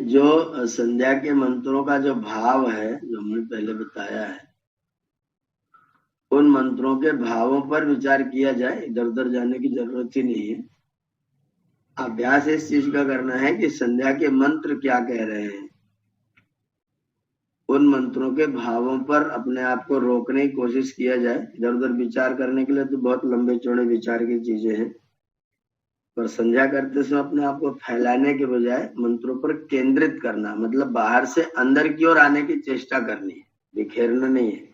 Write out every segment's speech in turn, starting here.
जो संध्या के मंत्रों का जो भाव है, जो हमने पहले बताया है, उन मंत्रों के भावों पर विचार किया जाए, इधर उधर जाने की जरूरत ही नहीं है। अभ्यास इस चीज का करना है कि संध्या के मंत्र क्या कह रहे हैं, उन मंत्रों के भावों पर अपने आप को रोकने की कोशिश किया जाए। इधर उधर विचार करने के लिए तो बहुत लंबे चौड़े विचार की चीजें हैं, पर संध्या करते समय अपने आप को फैलाने के बजाय मंत्रों पर केंद्रित करना, मतलब बाहर से अंदर की ओर आने की चेष्टा करनी है, बिखेरना नहीं है।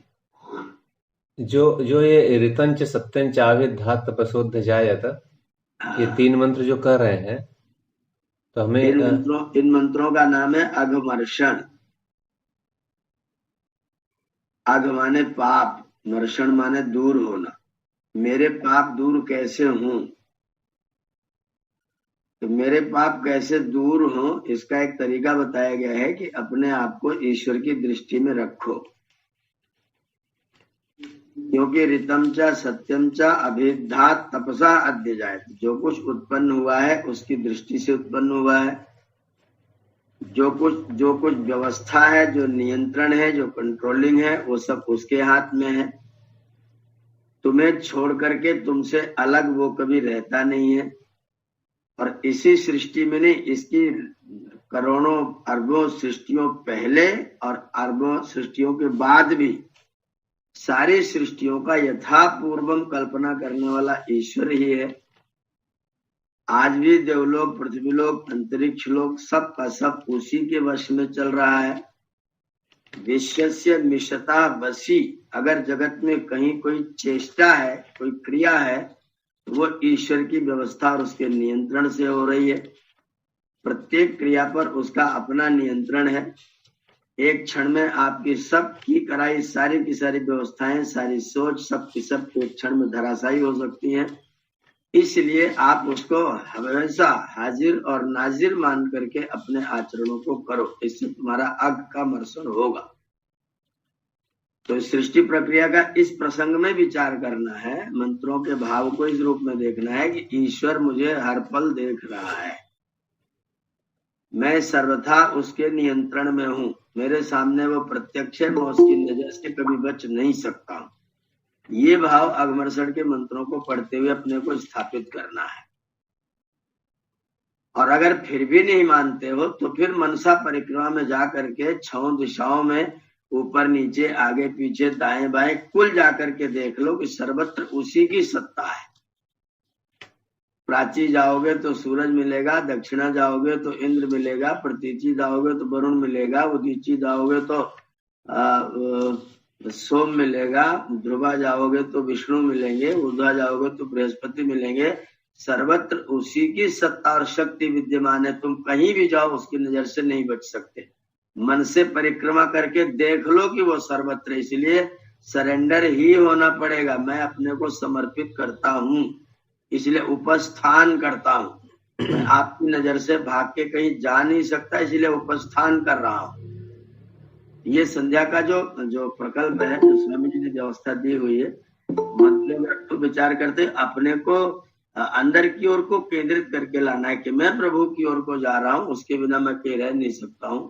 जो जो ये ऋतंच सत्यंच आविर्धा तपसोध्य जायत, ये 3 मंत्र जो कर रहे हैं, तो हमें इन मंत्रों का नाम है अघमर्षण। अघ माने पाप, मर्षण माने दूर होना। मेरे पाप दूर कैसे हों, तो मेरे पाप कैसे दूर हों, इसका एक तरीका बताया गया है कि अपने आप को ईश्वर की दृष्टि में रखो। क्योंकि ऋतम च सत्यम च अभिद्धा तपसा अद्य जायत, जो कुछ उत्पन्न हुआ है उसकी दृष्टि से उत्पन्न हुआ है। जो कुछ व्यवस्था है, जो नियंत्रण है, जो कंट्रोलिंग है, वो सब उसके हाथ में है। तुम्हें छोड़ करके, तुमसे अलग वो कभी रहता नहीं है। और इसी सृष्टि में नहीं, इसकी करोड़ों अरबों सृष्टियों पहले और अरबों सृष्टियों के बाद भी सारी सृष्टियों का यथापूर्वम कल्पना करने वाला ईश्वर ही है। आज भी देवलोक, पृथ्वीलोक, अंतरिक्ष लोक, सब का सब उसी के वश में चल रहा है। विश्वस्य मिशता वशी, अगर जगत में कहीं कोई चेष्टा है, कोई क्रिया है, तो वो ईश्वर की व्यवस्था और उसके नियंत्रण से हो रही है। प्रत्येक क्रिया पर उसका अपना नियंत्रण है। एक क्षण में आपकी सब की कराई सारी की सारी व्यवस्थाएं, सारी सोच, सब की सब एक क्षण में धराशायी हो सकती हैं। इसलिए आप उसको हमेशा हाजिर और नाजिर मान करके अपने आचरणों को करो, इससे तुम्हारा अघ का मर्षण होगा। तो सृष्टि प्रक्रिया का इस प्रसंग में विचार करना है, मंत्रों के भाव को इस रूप में देखना है कि ईश्वर मुझे हर पल देख रहा है, मैं सर्वथा उसके नियंत्रण में हूं, मेरे सामने वो प्रत्यक्ष है, मैं उसकी नजर से कभी बच नहीं सकता हूं। ये भाव अघमर्षण के मंत्रों को पढ़ते हुए अपने को स्थापित करना है। और अगर फिर भी नहीं मानते हो तो फिर मनसा परिक्रमा में जाकर के 6 दिशाओं में, ऊपर नीचे, आगे पीछे, दाएं बाएं, कुल जाकर के देख लो कि सर्वत्र उसी की सत्ता है। प्राची जाओगे तो सूरज मिलेगा, दक्षिणा जाओगे तो इंद्र मिलेगा, प्रतीची जाओगे तो वरुण मिलेगा, उदीची जाओगे तो सोम मिलेगा, ध्रुवा जाओगे तो विष्णु मिलेंगे, ऊर्ध्वा जाओगे तो बृहस्पति मिलेंगे। सर्वत्र उसी की सत्ता और शक्ति विद्यमान है, तुम कहीं भी जाओ उसकी नजर से नहीं बच सकते। मन से परिक्रमा करके देख लो कि वो सर्वत्र, इसलिए सरेंडर ही होना पड़ेगा। मैं अपने को समर्पित करता हूं, इसलिए उपस्थान करता हूं। मैं आपकी नजर से भाग के कहीं जा नहीं सकता, इसलिए उपस्थान कर रहा हूं। ये संध्या का जो प्रकल्प है, जो स्वामी जी ने व्यवस्था दी हुई है, मतलब तो विचार करते अपने को अंदर की ओर को केंद्रित करके लाना है कि मैं प्रभु की ओर को जा रहा हूं, उसके बिना मैं कहीं रह नहीं सकता हूं,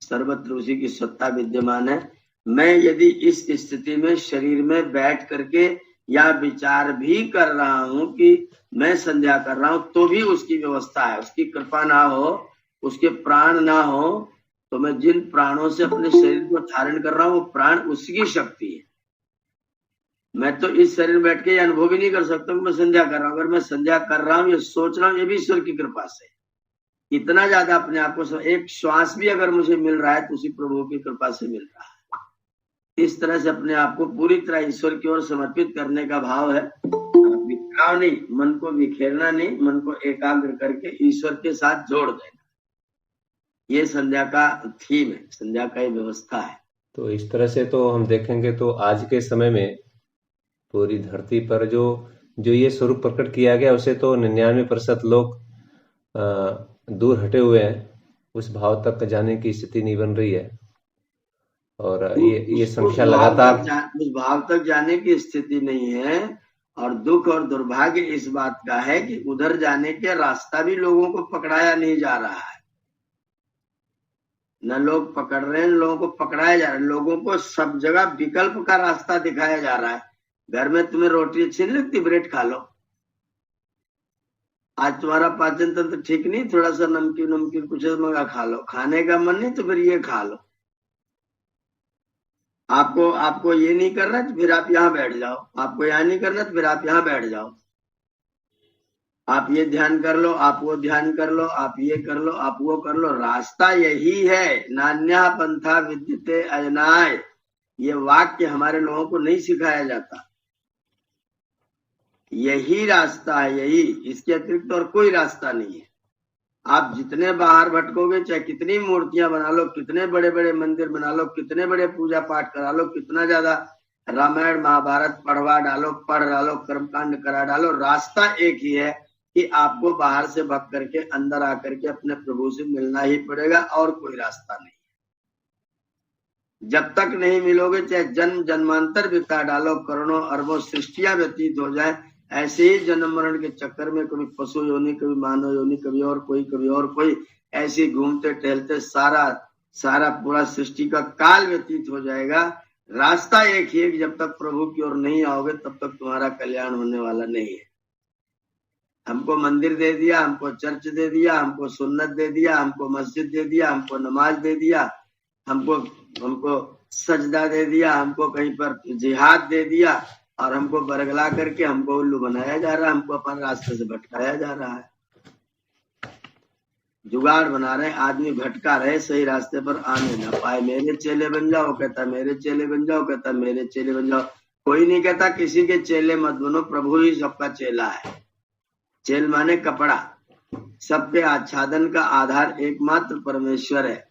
सर्वत्र उसी की सत्ता विद्यमान है। मैं यदि इस स्थिति में शरीर में बैठ करके या विचार भी कर रहा हूं कि मैं संध्या कर रहा हूं, तो भी उसकी व्यवस्था है। उसकी कृपा ना हो, उसके प्राण ना हो, तो मैं जिन प्राणों से अपने शरीर को धारण कर रहा हूं, वो प्राण उसकी शक्ति है। मैं तो इस शरीर में बैठ के अनुभव भी नहीं कर सकता कि मैं संध्या कर रहा हूं। अगर मैं संध्या कर रहा हूं, ये सोच रहा हूं, ये भी ईश्वर की कृपा से। इतना ज्यादा अपने आप को, एक श्वास भी अगर मुझे मिल रहा है तो उसी प्रभु की कृपा से मिल रहा है। इस तरह से अपने आप को पूरी तरह ईश्वर की ओर समर्पित करने का भाव है। बिखराव नहीं, मन को बिखेरना नहीं, मन को एकाग्र करके ईश्वर के साथ जोड़ देना, ये संध्या का थीम है, संध्या का ये व्यवस्था है। तो इस तरह से तो हम देखेंगे तो आज के समय में पूरी धरती पर जो ये स्वरूप प्रकट किया गया, उसे तो 99% लोग दूर हटे हुए हैं, उस भाव तक जाने की स्थिति नहीं बन रही है। और ये संख्या लगातार उस भाव तक जाने की स्थिति नहीं है। और दुख और दुर्भाग्य इस बात का है कि उधर जाने के रास्ता भी लोगों को पकड़ाया नहीं जा रहा है। न लोग पकड़ रहे हैं, लोगों को पकड़ाया जा रहा है। लोगों को सब जगह विकल्प का रास्ता दिखाया जा रहा है। घर में तुम्हें रोटी अच्छी नहीं लगती, ब्रेड खा लो। आज तुम्हारा पाचन तंत्र ठीक नहीं, थोड़ा सा नमकीन नमकीन कुछ मंगा खा लो। खाने का मन नहीं तो फिर ये खा लो। आपको आपको ये नहीं करना तो फिर आप यहाँ बैठ जाओ। आपको यहाँ नहीं करना तो फिर आप यहाँ बैठ जाओ। आप ये ध्यान कर लो, आप वो ध्यान कर लो, आप ये कर लो, आप वो कर लो। रास्ता यही है। नान्या पंथा विद्यते अजनाय, ये वाक्य हमारे लोगों को नहीं सिखाया जाता। यही रास्ता है, यही, इसके अतिरिक्त और कोई रास्ता नहीं है। आप जितने बाहर भटकोगे, चाहे कितनी मूर्तियां बना लो, कितने बड़े बड़े मंदिर बना लो, कितने बड़े पूजा पाठ करा लो, कितना ज्यादा रामायण महाभारत पढ़वा डालो, पढ़ डालो, कर्मकांड करा डालो, रास्ता एक ही है कि आपको बाहर से भग करके अंदर आकर के अपने प्रभु से मिलना ही पड़ेगा, और कोई रास्ता नहीं। जब तक नहीं मिलोगे, चाहे जन्म जन्मांतर बिता डालो, करोड़ों अरबों सृष्टियां व्यतीत हो जाए, ऐसे ही जन्म मरण के चक्कर में कभी पशु योनि, कभी मानव योनि, कभी और कोई, कभी और कोई, ऐसे घूमते टहलते सारा पूरा सृष्टि का काल व्यतीत हो जाएगा। रास्ता एक ही है कि जब तक प्रभु की ओर नहीं आओगे तब तक तुम्हारा कल्याण होने वाला नहीं है। हमको मंदिर दे दिया, हमको चर्च दे दिया, हमको सुन्नत दे दिया, हमको मस्जिद दे दिया, हमको नमाज दे दिया, हमको सजदा दे दिया, हमको कहीं पर जिहाद दे दिया, और हमको बरगला करके हमको उल्लू बनाया जा रहा है, हमको अपन रास्ते से भटकाया जा रहा है। जुगाड़ बना रहे, आदमी भटका रहे, सही रास्ते पर आने ना पाए। मेरे चेले बन जाओ कहता, मेरे चेले बन जाओ कहता, मेरे चेले बन जाओ। कोई नहीं कहता किसी के चेले मत बनो, प्रभु ही सबका चेला है। चेल माने कपड़ा। सबके आच्छादन का आधार एकमात्र परमेश्वर है।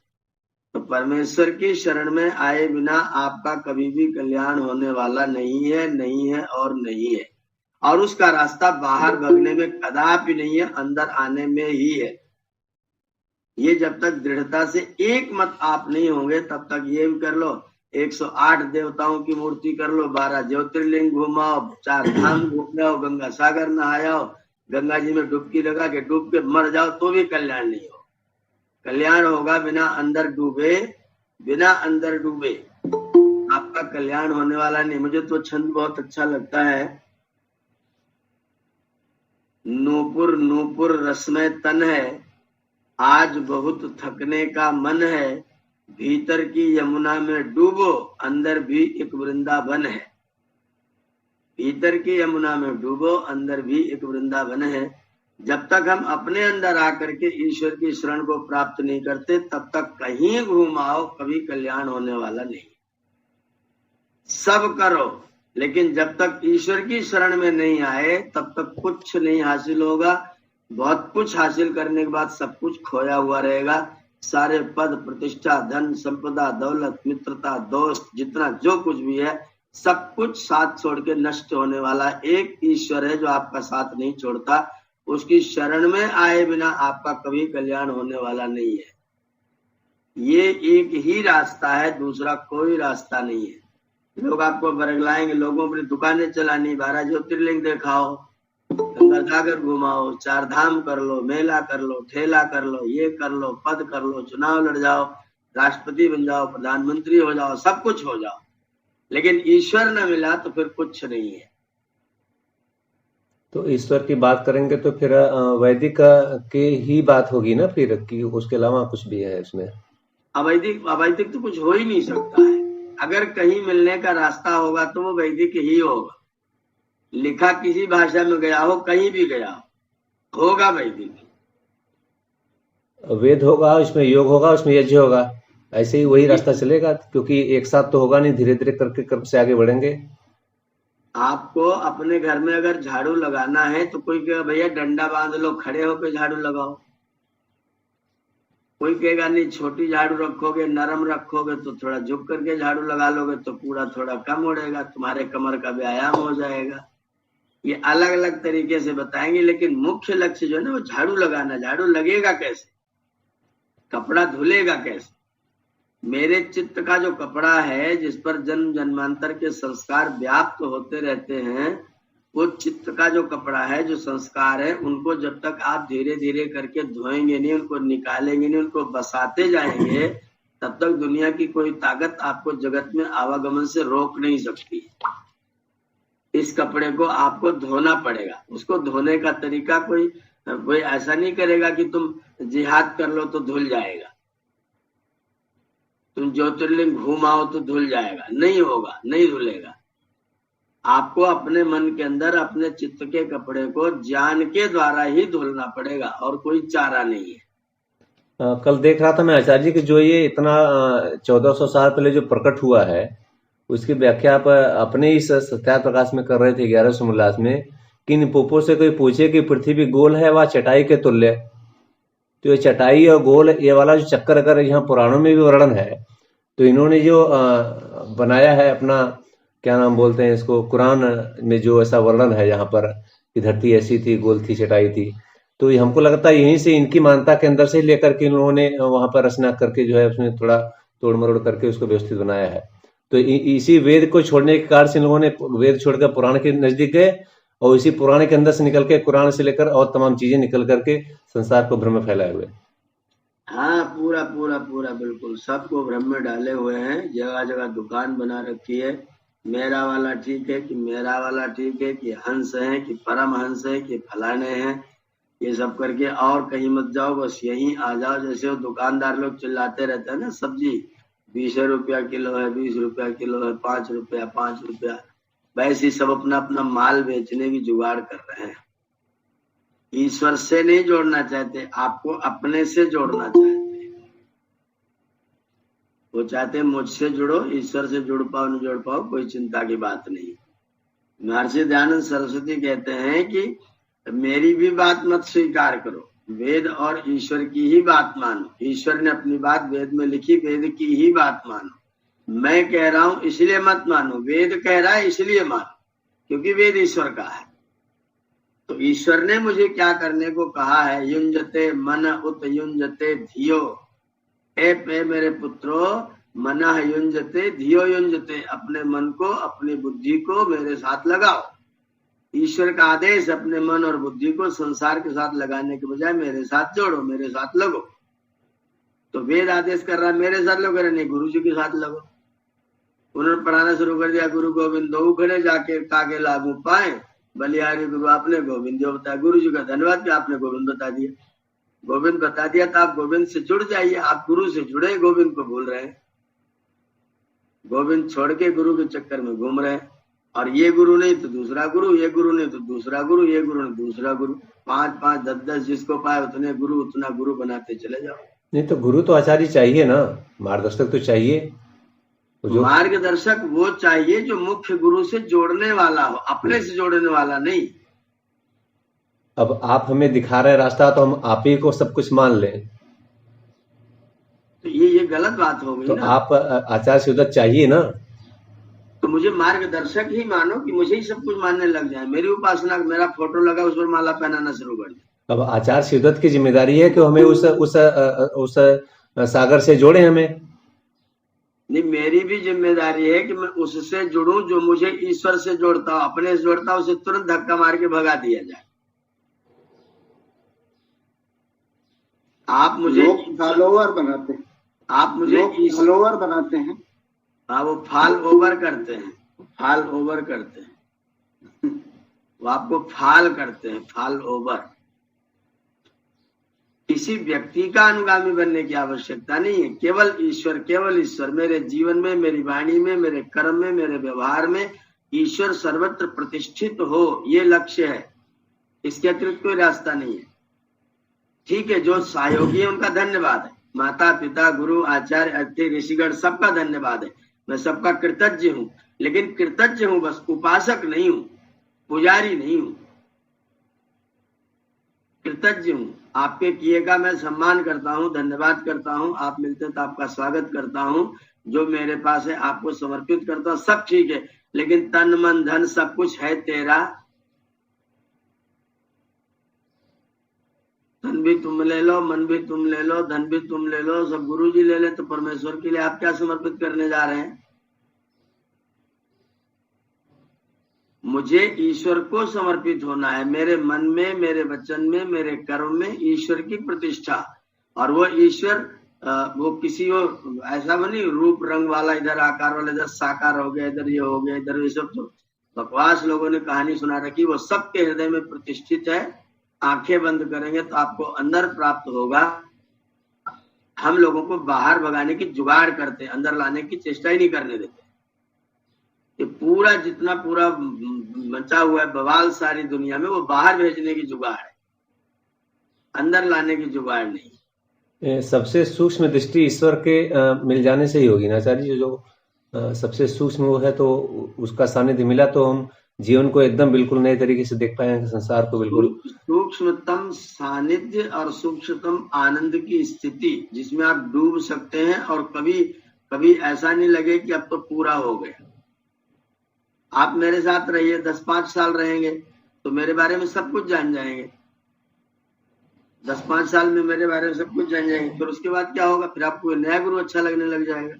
तो परमेश्वर की शरण में आए बिना आपका कभी भी कल्याण होने वाला नहीं है, नहीं है और नहीं है। और उसका रास्ता बाहर भगने में कदापि नहीं है, अंदर आने में ही है। ये जब तक दृढ़ता से एक मत आप नहीं होंगे तब तक ये भी कर लो, 108 देवताओं की मूर्ति कर लो, 12 ज्योतिर्लिंग घुमाओ, 4 धाम घूम आओ, गंगा सागर नहाओ, गंगा जी में डुबकी लगा के डूब के मर जाओ तो भी कल्याण नहीं हो। कल्याण होगा बिना अंदर डूबे, बिना अंदर डूबे आपका कल्याण होने वाला नहीं। मुझे तो छंद बहुत अच्छा लगता है। नूपुर नूपुर रसमय तन है, आज बहुत थकने का मन है, भीतर की यमुना में डूबो, अंदर भी एक वृंदावन है। भीतर की यमुना में डूबो, अंदर भी एक वृंदावन है। जब तक हम अपने अंदर आकर के ईश्वर की शरण को प्राप्त नहीं करते तब तक कहीं घुमाओ कभी कल्याण होने वाला नहीं। सब करो, लेकिन जब तक ईश्वर की शरण में नहीं आए तब तक कुछ नहीं हासिल होगा। बहुत कुछ हासिल करने के बाद सब कुछ खोया हुआ रहेगा। सारे पद प्रतिष्ठा, धन संपदा, दौलत, मित्रता, दोस्त, जितना जो कुछ भी है सब कुछ साथ छोड़ के नष्ट होने वाला। एक ईश्वर है जो आपका साथ नहीं छोड़ता, उसकी शरण में आए बिना आपका कभी कल्याण होने वाला नहीं है। ये एक ही रास्ता है, दूसरा कोई रास्ता नहीं है। लोग आपको बरगलाएंगे, लोगों पर दुकानें चलानी, 12 ज्योतिर्लिंग दिखाओ, गंगा सागर घुमाओ, 4 धाम कर लो, मेला कर लो, ठेला कर लो, ये कर लो, पद कर लो, चुनाव लड़ जाओ, राष्ट्रपति बन जाओ, प्रधानमंत्री हो जाओ, सब कुछ हो जाओ, लेकिन ईश्वर न मिला तो फिर कुछ नहीं है। तो ईश्वर की बात करेंगे तो फिर वैदिक की ही बात होगी ना फिर, कि उसके अलावा कुछ भी है उसमें? अवैदिक तो कुछ हो ही नहीं सकता है। अगर कहीं मिलने का रास्ता होगा तो वो वैदिक ही होगा। लिखा किसी भाषा में गया हो, कहीं भी गया हो, होगा वैदिक। वेद होगा, उसमें योग होगा, उसमें यज्ञ होगा, ऐसे ही वही रास्ता चलेगा, क्योंकि एक साथ तो होगा नहीं, धीरे धीरे करके क्रम से आगे बढ़ेंगे। आपको अपने घर में अगर झाड़ू लगाना है तो कोई कहेगा भैया डंडा बांध लो, खड़े होकर झाड़ू लगाओ। कोई कहेगा नहीं छोटी झाड़ू रखोगे, नरम रखोगे तो थोड़ा झुक करके झाड़ू लगा लोगे तो पूरा थोड़ा कम उड़ेगा, तुम्हारे कमर का व्यायाम हो जाएगा। ये अलग अलग तरीके से बताएंगे, लेकिन मुख्य लक्ष्य जो है ना वो झाड़ू लगाना। झाड़ू लगेगा कैसे, कपड़ा धुलेगा कैसे? मेरे चित्त का जो कपड़ा है, जिस पर जन्म जन्मांतर के संस्कार व्याप्त होते रहते हैं, वो चित्त का जो कपड़ा है, जो संस्कार है, उनको जब तक आप धीरे धीरे करके धोएंगे नहीं, उनको निकालेंगे नहीं, उनको बसाते जाएंगे, तब तक दुनिया की कोई ताकत आपको जगत में आवागमन से रोक नहीं सकती। इस कपड़े को आपको धोना पड़ेगा। उसको धोने का तरीका कोई ऐसा नहीं करेगा कि तुम जिहाद कर लो तो धुल जाएगा, तुम ज्योतिर्लिंग घूमाओ तो धुल जाएगा, नहीं होगा, नहीं धुलेगा। आपको अपने मन के अंदर अपने चित्त के कपड़े को ज्ञान के द्वारा ही धुलना पड़ेगा और कोई चारा नहीं है। कल देख रहा था मैं आचार्य जी कि जो ये इतना 1400 साल पहले जो प्रकट हुआ है उसकी व्याख्या आप अपने इस सत्यार्थ प्रकाश में कर रहे थे 1100 उल्लास में कि इन पोपों से कोई पूछे कि पृथ्वी गोल है व चटाई के तुल्य, तो ये चटाई और गोल ये वाला जो चक्कर अगर यहाँ पुराणों में भी वर्णन है तो इन्होंने जो बनाया है अपना क्या नाम बोलते हैं इसको, कुरान में जो ऐसा वर्णन है यहाँ पर कि धरती ऐसी थी, गोल थी, चटाई थी, तो ये हमको लगता है यहीं से इनकी मान्यता के अंदर से लेकर के इन लोगों ने वहां पर रचना करके जो है उसमें थोड़ा तोड़ मरोड़ करके उसको व्यवस्थित बनाया है। तो इसी वेद को छोड़ने के कारण से इन लोगों ने वेद छोड़कर पुराण के नजदीक गए और इसी पुराण के अंदर से निकल के कुरान से लेकर और तमाम चीजें निकल करके संसार को भ्रम में फैलाए हुए। हाँ, पूरा पूरा पूरा बिल्कुल सबको भ्रम में डाले हुए हैं। जगह जगह दुकान बना रखी है, मेरा वाला ठीक है कि मेरा वाला ठीक है कि हंस है कि परम हंस है कि फलाने हैं, ये सब करके और कहीं मत जाओ, बस यहीं आ जाओ। जैसे वो दुकानदार लोग चिल्लाते रहते हैं ना, सब्जी 20 रुपया किलो है, 20 रुपया किलो है, 5 रुपया 5 रुपया, वैसे सब अपना अपना माल बेचने की जुगाड़ कर रहे हैं। ईश्वर से नहीं जोड़ना चाहते, आपको अपने से जोड़ना चाहते हैं। वो चाहते मुझसे जुड़ो, ईश्वर से जुड़ पाओ नहीं जुड़ पाओ कोई चिंता की बात नहीं। महर्षि दयानंद सरस्वती कहते हैं कि मेरी भी बात मत स्वीकार करो, वेद और ईश्वर की ही बात मानो। ईश्वर ने अपनी बात वेद में लिखी, वेद की ही बात मानो। मैं कह रहा हूं इसलिए मत मानो, वेद कह रहा है इसलिए मानो, क्योंकि वेद ईश्वर का है। तो ईश्वर ने मुझे क्या करने को कहा है, युंजते मन उत युंजते धियो, ए मेरे पुत्रो मन युंजते धियो युंजते, अपने मन को अपनी बुद्धि को मेरे साथ लगाओ। ईश्वर का आदेश अपने मन और बुद्धि को संसार के साथ लगाने के बजाय मेरे साथ जोड़ो, मेरे साथ लगो। तो वेद आदेश कर रहा है मेरे साथ लगो, नहीं गुरु जी के साथ लगो। उन्होंने पढ़ाना शुरू कर दिया, गुरु गोविंद दो खड़े जाके कागे लागू पाए, बलिहारी गुरु आपने गोविंद जो बताया। गुरु जी का धन्यवाद कि आपने गोविंद बता दिया। गोविंद बता दिया तो आप गोविंद से जुड़ जाइए। आप गुरु से जुड़े गोविंद को भूल रहे हैं, गोविंद छोड़ के गुरु के चक्कर में घूम रहे हैं। और ये गुरु नहीं तो दूसरा गुरु, ये गुरु नहीं तो दूसरा गुरु, ये गुरु नहीं दूसरा गुरु, 5-5 10-10 जिसको पाए उतने गुरु, उतना गुरु बनाते चले जाओ। नहीं तो गुरु तो आचार्य चाहिए ना, मार्गदर्शक तो चाहिए। जो मार्गदर्शक वो चाहिए जो मुख्य गुरु से जोड़ने वाला हो, अपने से जोड़ने वाला नहीं। अब आप हमें दिखा रहे रास्ता तो हम आप ही को सब कुछ मान लें, तो ये गलत बात हो गई तो ना। आप आचार्य शिवदत्त चाहिए ना, तो मुझे मार्गदर्शक ही मानो कि मुझे ही सब कुछ मानने लग जाए। मेरी उपासना, मेरा फोटो लगा उस पर माला पहनाना शुरू कर दिया। अब आचार्य शिवदत्त की जिम्मेदारी है कि हमें उस सागर से जोड़े। हमें नहीं, मेरी भी जिम्मेदारी है कि मैं उससे जुड़ूं जो मुझे ईश्वर से जोड़ता हूं। अपने से जोड़ता हूं, उसे तुरंत धक्का मार के भगा दिया जाए। आप मुझे फॉलोवर बनाते हैं, आप मुझे फॉलोवर बनाते हैं। हाँ, वो फॉल ओवर करते हैं, फॉल ओवर करते हैं, वो आपको फॉल करते हैं, फॉल ओवर। किसी व्यक्ति का अनुगामी बनने की आवश्यकता नहीं है, केवल ईश्वर, केवल ईश्वर। मेरे जीवन में, मेरी वाणी में, मेरे कर्म में, मेरे व्यवहार में ईश्वर सर्वत्र प्रतिष्ठित हो, ये लक्ष्य है। इसके अतिरिक्त कोई रास्ता नहीं है। ठीक है, जो सहयोगी है उनका धन्यवाद है, माता पिता गुरु आचार्य अतिथि ऋषिगण सबका धन्यवाद है, मैं सबका कृतज्ञ हूं। लेकिन कृतज्ञ हूं बस, उपासक नहीं हूं, पुजारी नहीं हूं, कृतज्ञ हूं। आपके किए का मैं सम्मान करता हूं, धन्यवाद करता हूं। आप मिलते तो आपका स्वागत करता हूं, जो मेरे पास है आपको समर्पित करता हूं, सब ठीक है। लेकिन तन मन धन सब कुछ है तेरा, तन भी तुम ले लो, मन भी तुम ले लो, धन भी तुम ले लो, सब गुरु जी ले ले, तो परमेश्वर के लिए आप क्या समर्पित करने जा रहे हैं? मुझे ईश्वर को समर्पित होना है। मेरे मन में, मेरे वचन में, मेरे कर्म में ईश्वर की प्रतिष्ठा, और वो ईश्वर वो किसी वो ऐसा बनी रूप रंग वाला, इधर आकार वाला, इधर साकार हो गया, इधर ये हो गया, इधर ये सब तो बकवास लोगों ने कहानी सुना रखी। वो सबके हृदय में प्रतिष्ठित है। आंखें बंद करेंगे तो आपको अंदर प्राप्त होगा। हम लोगों को बाहर भगाने की जुगाड़ करते हैं, अंदर लाने की चेष्टा ही नहीं करने देते। ये पूरा जितना पूरा मचा हुआ है बवाल सारी दुनिया में, वो बाहर भेजने की जुगाड़ है, अंदर लाने की जुगाड़ नहीं। सबसे सूक्ष्म दृष्टि ईश्वर के मिल जाने से ही होगी ना आचार्य जी। जो सबसे सूक्ष्म वो है तो उसका सानिध्य मिला तो हम जीवन को एकदम बिल्कुल नए तरीके से देख पाएंगे, संसार को बिल्कुल। सूक्ष्मतम सानिध्य और सूक्ष्मतम आनंद की स्थिति जिसमें आप डूब सकते हैं और कभी कभी ऐसा नहीं लगे कि अब तो पूरा हो गया। आप मेरे साथ रहिए, 10-5 साल रहेंगे तो मेरे बारे में सब कुछ जान जाएंगे। 10-5 साल में मेरे बारे में सब कुछ जान जाएंगे। फिर उसके बाद क्या होगा? फिर आपको नया गुरु अच्छा लगने लग जाएगा।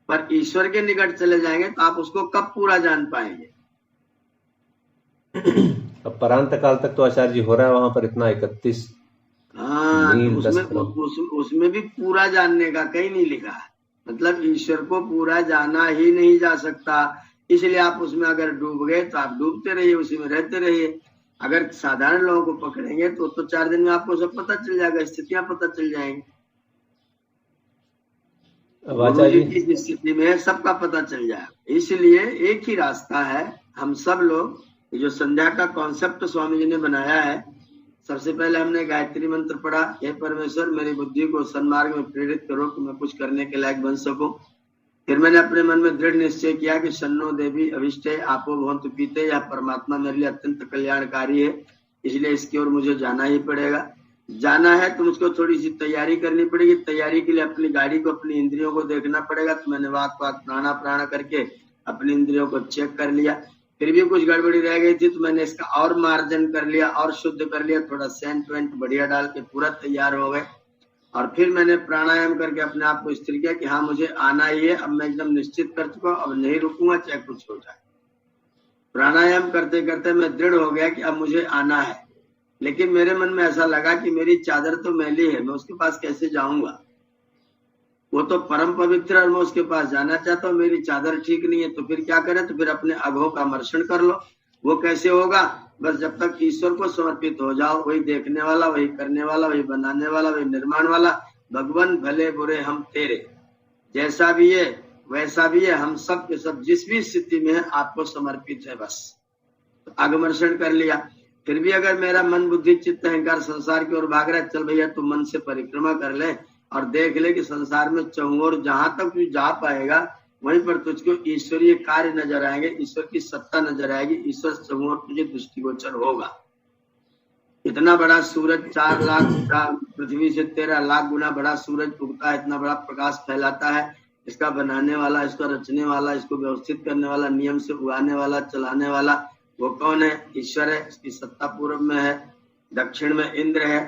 पर ईश्वर के निकट चले जाएंगे तो आप उसको कब पूरा जान पाएंगे? अब परांत काल तक तो आचार्य जी हो रहा है वहां पर इतना 31 उसमें भी पूरा जानने का कहीं नहीं लिखा है। मतलब ईश्वर को पूरा जाना ही नहीं जा सकता। इसलिए आप उसमें अगर डूब गए तो आप डूबते रहिए, उसी में रहते रहिए। अगर साधारण लोगों को पकड़ेंगे तो 4 दिन में आपको सब पता चल जाएगा, स्थितियां पता चल जाएंगी। गुरु जी की स्थिति में सबका पता चल जाएगा। इसलिए एक ही रास्ता है। हम सब लोग जो संध्या का कॉन्सेप्ट स्वामी जी ने बनाया है, सबसे पहले हमने गायत्री मंत्र पढ़ा, हे परमेश्वर मेरी बुद्धि को सन्मार्ग में प्रेरित करो कि मैं कुछ करने के लायक बन सकूं। फिर मैंने अपने मन में दृढ़ निश्चय किया कि शन्नो देवी अभिष्टे आपो भवन्तु पीते, यह परमात्मा मेरे लिए अत्यंत कल्याणकारी है, इसलिए इसकी ओर मुझे जाना ही पड़ेगा। जाना है तो मुझको थोड़ी सी तैयारी करनी पड़ेगी। तैयारी के लिए अपनी गाड़ी को, अपनी इंद्रियों को देखना पड़ेगा। तो मैंने वाक प्राणा करके अपनी इंद्रियों को चेक कर लिया। फिर भी कुछ गड़बड़ी रह गई थी तो मैंने इसका और मार्जन कर लिया और शुद्ध कर लिया, थोड़ा सेंट वेंट बढ़िया डाल के पूरा तैयार हो गए। और फिर मैंने प्राणायाम करके अपने आप को स्थिर किया कि हाँ मुझे आना ही है। अब मैं एकदम निश्चित कर चुका हूँ, अब नहीं रुकूंगा चाहे कुछ हो जाए। प्राणायाम करते करते मैं दृढ़ हो गया कि अब मुझे आना है। लेकिन मेरे मन में ऐसा लगा कि मेरी चादर तो मैली है, मैं उसके पास कैसे जाऊंगा? वो तो परम पवित्र और मैं उसके पास जाना चाहता हूँ, मेरी चादर ठीक नहीं है। तो फिर क्या करें? तो फिर अपने अघों का मर्षण कर लो। वो कैसे होगा? बस जब तक ईश्वर को समर्पित हो जाओ, वही देखने वाला, वही करने वाला, वही बनाने वाला, वही निर्माण वाला। भगवान भले बुरे हम तेरे, जैसा भी है वैसा भी है, हम सब के सब जिस भी स्थिति में है आपको समर्पित है। बस तो अघमर्षण कर लिया। फिर भी अगर मेरा मन बुद्धि चित्त अहंकार संसार की ओर भाग रहा है, चल भैया तू मन से परिक्रमा कर ले और देख ले कि संसार में चहुओर जहां तक तू जा पाएगा वहीं पर तुझको ईश्वरीय कार्य नजर आएंगे, ईश्वर की सत्ता नजर आएगी, ईश्वर चहुओर तुझे दृष्टिगोचर होगा। इतना बड़ा सूरज 4 लाख पृथ्वी से 13 लाख गुना बड़ा सूरज उगता है, इतना बड़ा प्रकाश फैलाता है। इसका बनाने वाला, इसको रचने वाला, इसको व्यवस्थित करने वाला, नियम से उगाने वाला, चलाने वाला वो कौन है? ईश्वर है। इसकी सत्ता पूर्व में है, दक्षिण में इंद्र है,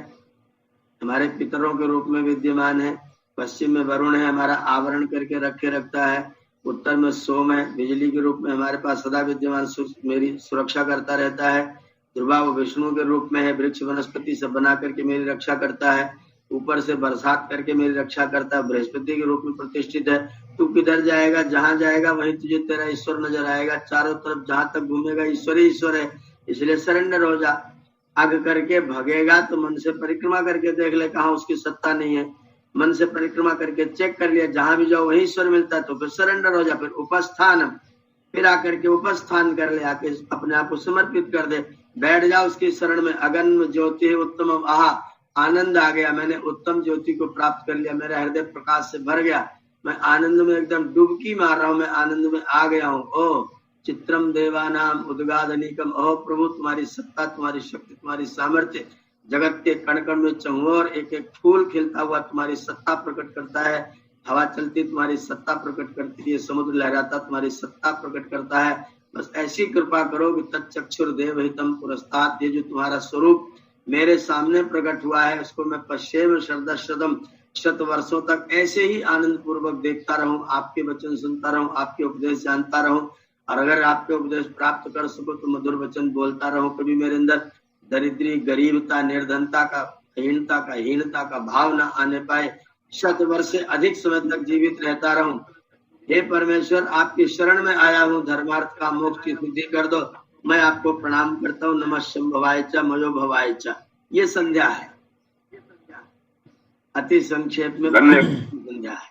हमारे पितरों के रूप में विद्यमान है। पश्चिम में वरुण है, हमारा आवरण करके रखे रखता है। उत्तर में सोम है, बिजली के रूप में हमारे पास सदा विद्यमान, मेरी सुरक्षा करता रहता है। ध्रुवा वो विष्णु के रूप में है, वृक्ष वनस्पति सब बना करके मेरी रक्षा करता है। ऊपर से बरसात करके मेरी रक्षा करता है। बृहस्पति के रूप में प्रतिष्ठित है। तू किधर जाएगा, जहां जाएगा वहीं तुझे तेरा ईश्वर नजर आएगा। चारों तरफ जहां तक घूमेगा ईश्वर ही ईश्वर है, इसलिए सरेंडर हो जा। अग करके भगेगा तो मन से परिक्रमा करके देख ले कहाँ उसकी सत्ता नहीं है। मन से परिक्रमा करके चेक कर लिया, जहां भी जाओ वहीं ईश्वर मिलता है, तो फिर सरेंडर हो जा। फिर उपस्थान, फिर आकर के उपस्थान कर ले, आके अपने आप को समर्पित कर दे, बैठ जाओ उसकी शरण में। अगन ज्योति है उत्तम, आहा आनंद आ गया, मैंने उत्तम ज्योति को प्राप्त कर लिया, मेरा हृदय प्रकाश से भर गया, मैं आनंद में एकदम डुबकी मार रहा हूँ, मैं आनंद में आ गया हूँ। ओ चित्रम देवानाम उद्गादनिकम, ओ प्रभु तुम्हारी सत्ता, तुम्हारी शक्ति, तुम्हारी सामर्थ्य जगत के कण कण में चहुओर एक एक फूल खिलता हुआ तुम्हारी सत्ता प्रकट करता है। हवा चलती तुम्हारी सत्ता प्रकट करती है, समुद्र लहराता तुम्हारी सत्ता प्रकट करता है। बस ऐसी कृपा करो कि तच्चक्षुर देव हितम पुरस्तात्, ये जो तुम्हारा स्वरूप मेरे सामने प्रकट हुआ है उसको मैं पश्चिम श्रद्धा शतम 100 वर्षों तक ऐसे ही आनंद पूर्वक देखता रहूं, आपके वचन सुनता रहूं, आपके उपदेश जानता रहूं, और अगर आपके उपदेश प्राप्त कर सको तो मधुर वचन बोलता रहूं। कभी मेरे अंदर दरिद्री, गरीबता, निर्धनता का, हीनता का भाव न आने पाए, 100 वर्ष से अधिक समय तक जीवित रहता रहूं। हे परमेश्वर, आपकी शरण में आया हूँ, धर्मार्थ का मोक्ष की सिद्धि कर दो। मैं आपको प्रणाम करता हूँ। नमः शंभवाय च मयो भवाय च। ये संध्या है, अति संक्षेप में संध्या है।